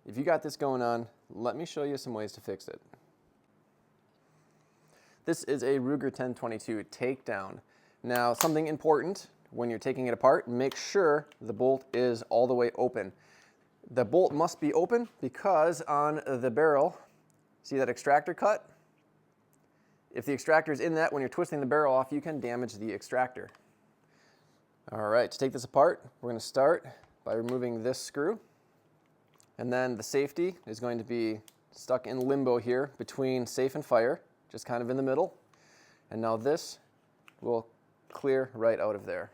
if you got this going on, let me show you some ways to fix it. This is a Ruger 1022 takedown. Now, something important when you're taking it apart, make sure the bolt is all the way open. The bolt must be open because on the barrel, see that extractor cut? If the extractor is in that, when you're twisting the barrel off, you can damage the extractor. All right, to take this apart, we're going to start by removing this screw. And then the safety is going to be stuck in limbo here between safe and fire, just kind of in the middle. And now this will clear right out of there.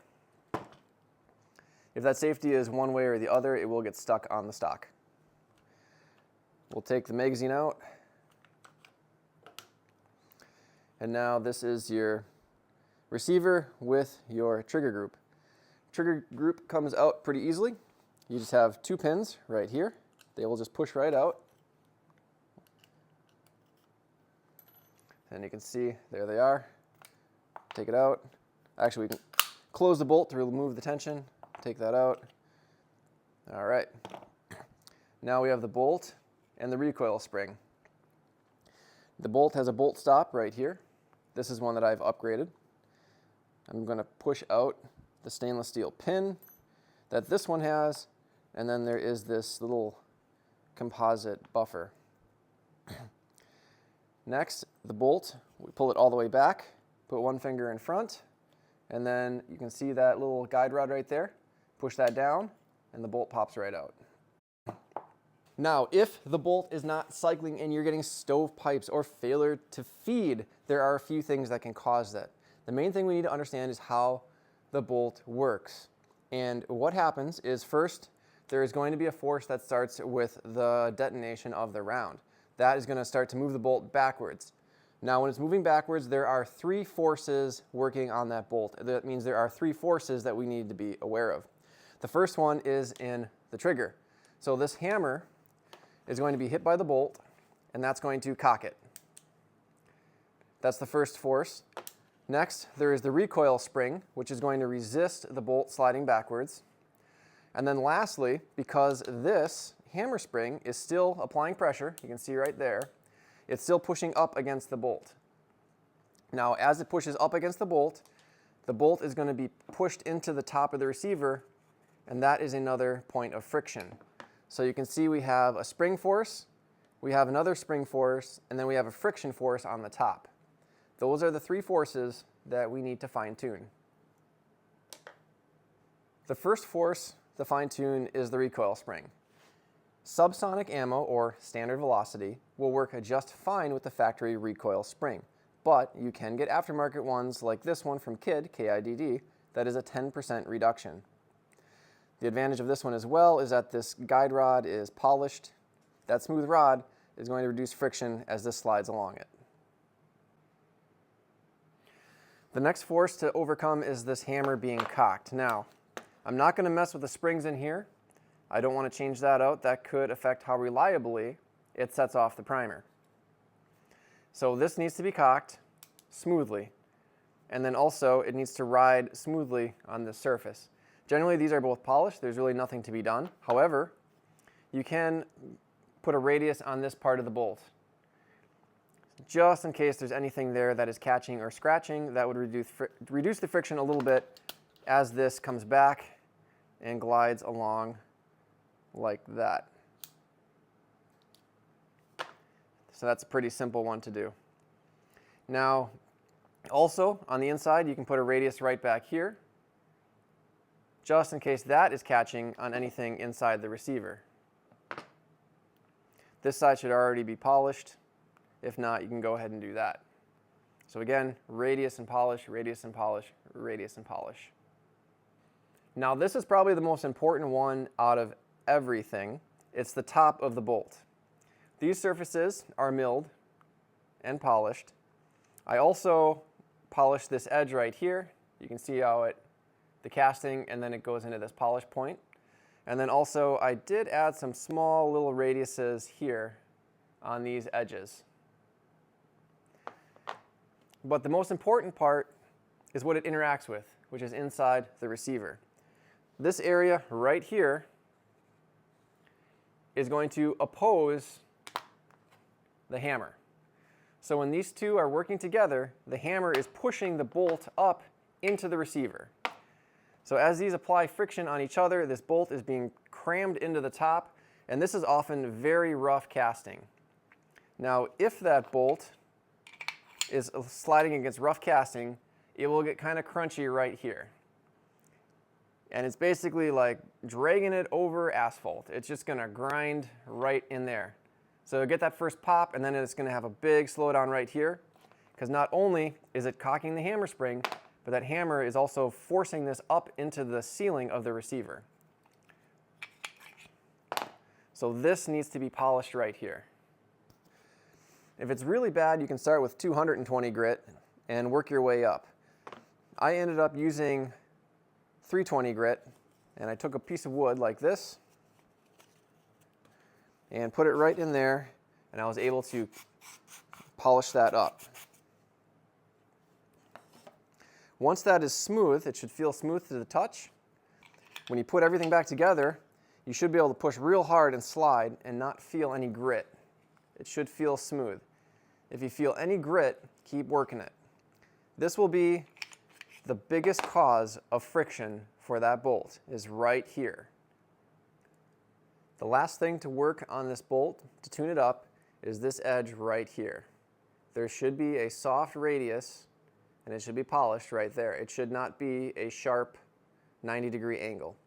If that safety is one way or the other, it will get stuck on the stock. We'll take the magazine out. And now this is your receiver with your trigger group. Trigger group comes out pretty easily. You just have 2 pins right here. They will just push right out. And you can see, there they are. Take it out. Actually, we can close the bolt to remove the tension. Take that out. All right. Now we have the bolt and the recoil spring. The bolt has a bolt stop right here. This is one that I've upgraded. I'm going to push out the stainless steel pin that this one has, and then there is this little composite buffer. Next, the bolt, we pull it all the way back, put one finger in front, and then you can see that little guide rod right there. Push that down, and the bolt pops right out. Now, if the bolt is not cycling and you're getting stovepipes or failure to feed, there are a few things that can cause that. The main thing we need to understand is how the bolt works. And what happens is, first, there is going to be a force that starts with the detonation of the round. That is going to start to move the bolt backwards. Now, when it's moving backwards, there are 3 forces working on that bolt. That means there are 3 forces that we need to be aware of. The first one is in the trigger. So this hammer is going to be hit by the bolt, and that's going to cock it. That's the first force. Next, there is the recoil spring, which is going to resist the bolt sliding backwards. And then lastly, because this hammer spring is still applying pressure, you can see right there, it's still pushing up against the bolt. Now, as it pushes up against the bolt is going to be pushed into the top of the receiver, and that is another point of friction. So you can see we have a spring force, we have another spring force, and then we have a friction force on the top. Those are the 3 forces that we need to fine-tune. The first force to fine-tune is the recoil spring. Subsonic ammo, or standard velocity, will work just fine with the factory recoil spring, but you can get aftermarket ones like this one from KIDD that is a 10% reduction. The advantage of this one as well is that this guide rod is polished. That smooth rod is going to reduce friction as this slides along it. The next force to overcome is this hammer being cocked. Now, I'm not going to mess with the springs in here. I don't want to change that out. That could affect how reliably it sets off the primer. So this needs to be cocked smoothly, and then also it needs to ride smoothly on the surface. Generally, these are both polished. There's really nothing to be done. However, you can put a radius on this part of the bolt, just in case there's anything there that is catching or scratching. That would reduce the friction a little bit as this comes back and glides along like that. So that's a pretty simple one to do. Now, also on the inside, you can put a radius right back here, just in case that is catching on anything inside the receiver. This side should already be polished. If not, you can go ahead and do that. So again, radius and polish, radius and polish, radius and polish. Now this is probably the most important one out of everything. It's the top of the bolt. These surfaces are milled and polished. I also polished this edge right here. You can see how the casting, and then it goes into this polish point. And then also I did add some small little radiuses here on these edges. But the most important part is what it interacts with, which is inside the receiver. This area right here is going to oppose the hammer. So when these two are working together, the hammer is pushing the bolt up into the receiver. So as these apply friction on each other, this bolt is being crammed into the top, and this is often very rough casting. Now, if that bolt is sliding against rough casting, it will get kind of crunchy right here. And it's basically like dragging it over asphalt. It's just going to grind right in there. So get that first pop, and then it's going to have a big slowdown right here, because not only is it cocking the hammer spring, but that hammer is also forcing this up into the ceiling of the receiver. So this needs to be polished right here. If it's really bad, you can start with 220 grit and work your way up. I ended up using 320 grit, and I took a piece of wood like this and put it right in there, and I was able to polish that up. Once that is smooth, it should feel smooth to the touch. When you put everything back together, you should be able to push real hard and slide and not feel any grit. It should feel smooth. If you feel any grit, keep working it. This will be the biggest cause of friction for that bolt, is right here. The last thing to work on this bolt to tune it up is this edge right here. There should be a soft radius, and it should be polished right there. It should not be a sharp 90-degree angle.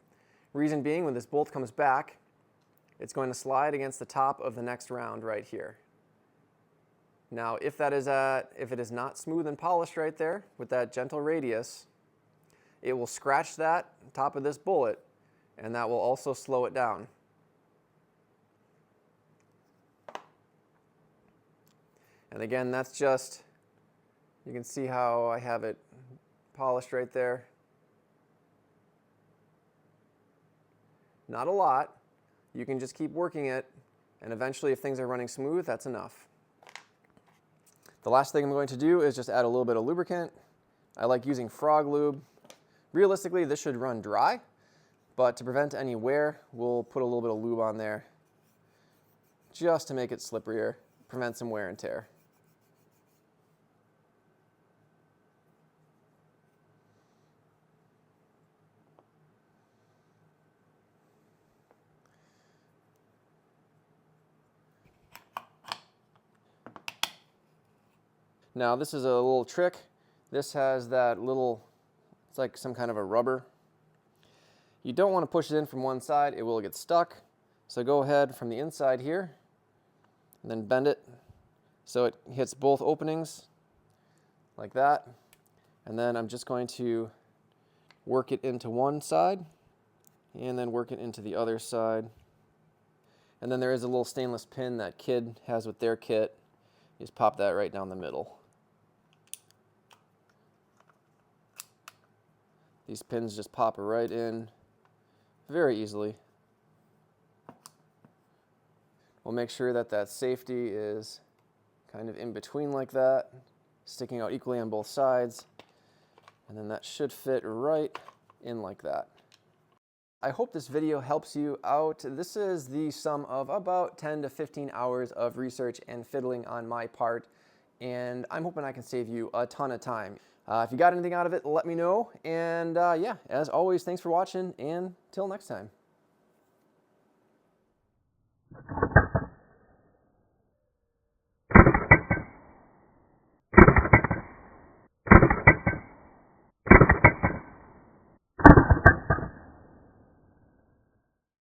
Reason being, when this bolt comes back, it's going to slide against the top of the next round right here. Now, if it is not smooth and polished right there with that gentle radius, it will scratch that top of this bullet, and that will also slow it down. And again, that's just, you can see how I have it polished right there. Not a lot. You can just keep working it, and eventually if things are running smooth, that's enough. The last thing I'm going to do is just add a little bit of lubricant. I like using frog lube. Realistically, this should run dry, but to prevent any wear, we'll put a little bit of lube on there just to make it slipperier, prevent some wear and tear. Now this is a little trick. This has that little, it's like some kind of a rubber. You don't want to push it in from one side, it will get stuck. So go ahead from the inside here, and then bend it so it hits both openings like that. And then I'm just going to work it into one side, and then work it into the other side. And then there is a little stainless pin that Kid has with their kit. You just pop that right down the middle. These pins just pop right in very easily. We'll make sure that that safety is kind of in between like that, sticking out equally on both sides, and then that should fit right in like that. I hope this video helps you out. This is the sum of about 10 to 15 hours of research and fiddling on my part, and I'm hoping I can save you a ton of time. If you got anything out of it, let me know. And yeah, as always, thanks for watching, and till next time.